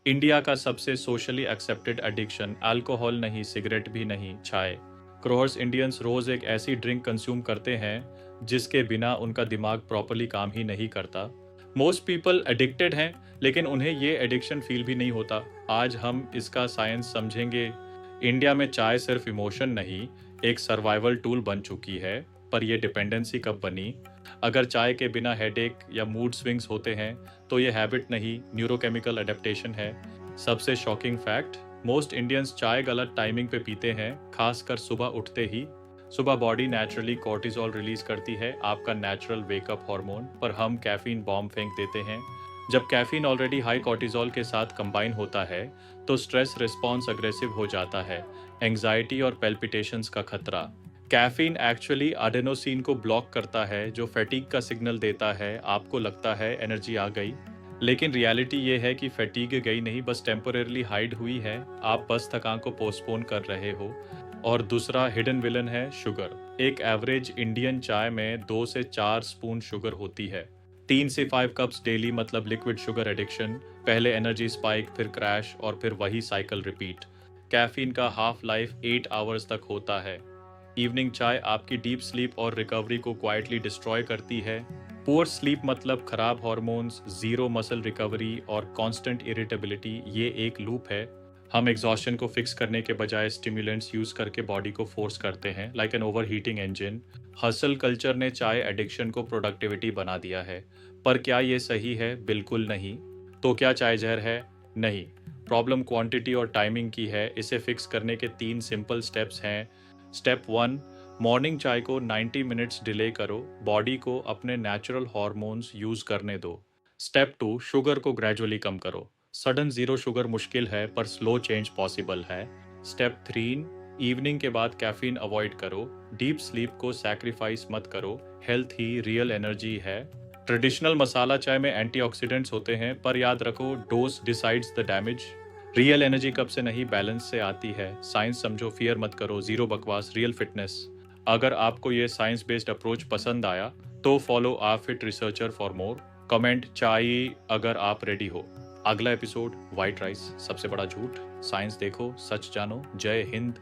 India का सबसे socially accepted addiction alcohol नहीं, सिगरेट भी नहीं, चाय। क्रोर्स इंडियंस रोज एक ऐसी ड्रिंक कंज्यूम करते हैं जिसके बिना उनका दिमाग प्रॉपरली काम ही नहीं करता। मोस्ट पीपल एडिक्टेड हैं, लेकिन उन्हें ये एडिक्शन फील भी नहीं होता। आज हम इसका साइंस समझेंगे। इंडिया में चाय सिर्फ इमोशन नहीं, एक सर्वाइवल टूल बन चुकी है। पर यह डिपेंडेंसी कब बनी? अगर चाय के बिना हेडेक या मूड स्विंग्स होते हैं तो ये हैबिट नहीं, न्यूरोकेमिकल अडेप्टेशन है। सबसे शॉकिंग फैक्ट, मोस्ट इंडियंस चाय गलत टाइमिंग पे पीते हैं, खासकर सुबह उठते ही। सुबह बॉडी नेचुरली कॉर्टिसोल रिलीज करती है, आपका नेचुरल वेकअप हार्मोन, पर हम कैफीन बॉम्ब फेंक देते हैं। जब कैफीन ऑलरेडी हाई कॉर्टिसोल के साथ कंबाइन होता है तो स्ट्रेस रिस्पॉन्स अग्रेसिव हो जाता है, एंग्जाइटी और पेल्पिटेशंस का खतरा। कैफीन एक्चुअली एडेनोसिन को ब्लॉक करता है जो फैटीग का सिग्नल देता है। आपको लगता है एनर्जी आ गई, लेकिन रियलिटी ये है कि फैटीग गई नहीं, बस टेम्पोरेरली हाइड हुई है। आप बस थकान को पोस्टपोन कर रहे हो। और दूसरा हिडन विलन है शुगर। एक एवरेज इंडियन चाय में 2 से 4 स्पून शुगर होती है। 3 से 5 कप्स डेली मतलब लिक्विड शुगर एडिक्शन। पहले एनर्जी स्पाइक, फिर क्रैश और फिर वही साइकिल रिपीट। कैफीन का हाफ लाइफ 8 आवर्स तक होता है। इवनिंग चाय आपकी डीप स्लीप और रिकवरी को क्वाइटली डिस्ट्रॉय करती है। पुअर स्लीप मतलब खराब हार्मोन्स, जीरो मसल रिकवरी और कांस्टेंट इरिटेबिलिटी। ये एक लूप है। हम एग्जॉस्शन को फिक्स करने के बजाय स्टिमुलेंट्स यूज करके बॉडी को फोर्स करते हैं, like an over heating engine. Hustle culture ने चाय एडिक्शन को प्रोडक्टिविटी बना दिया है। पर क्या ये सही है? बिल्कुल नहीं। तो क्या चाय जहर है? नहीं। प्रॉब्लम क्वांटिटी और टाइमिंग की है। इसे फिक्स करने के 3 सिंपल स्टेप्स हैं। स्टेप 1, मॉर्निंग चाय को 90 मिनट्स डिले करो, बॉडी को अपने नेचुरल हार्मोन्स यूज करने दो। स्टेप 2, शुगर को ग्रेजुअली कम करो। सडन जीरो शुगर मुश्किल है, पर स्लो चेंज पॉसिबल है। स्टेप 3, इवनिंग के बाद कैफीन अवॉइड करो। डीप स्लीप को सैक्रिफाइस मत करो, हेल्थ ही रियल एनर्जी है। ट्रेडिशनल मसाला चाय में एंटीऑक्सीडेंट्स होते हैं, पर याद रखो, dose decides the damage. Real energy कब से नहीं, बैलेंस से आती है। साइंस समझो, फियर मत करो, जीरो बकवास, रियल फिटनेस। अगर आपको ये साइंस बेस्ड अप्रोच पसंद आया तो follow a fit researcher for more. Comment चाय अगर आप रेडी हो। अगला एपिसोड, वाइट राइस सबसे बड़ा झूठ। साइंस देखो, सच जानो। जय हिंद।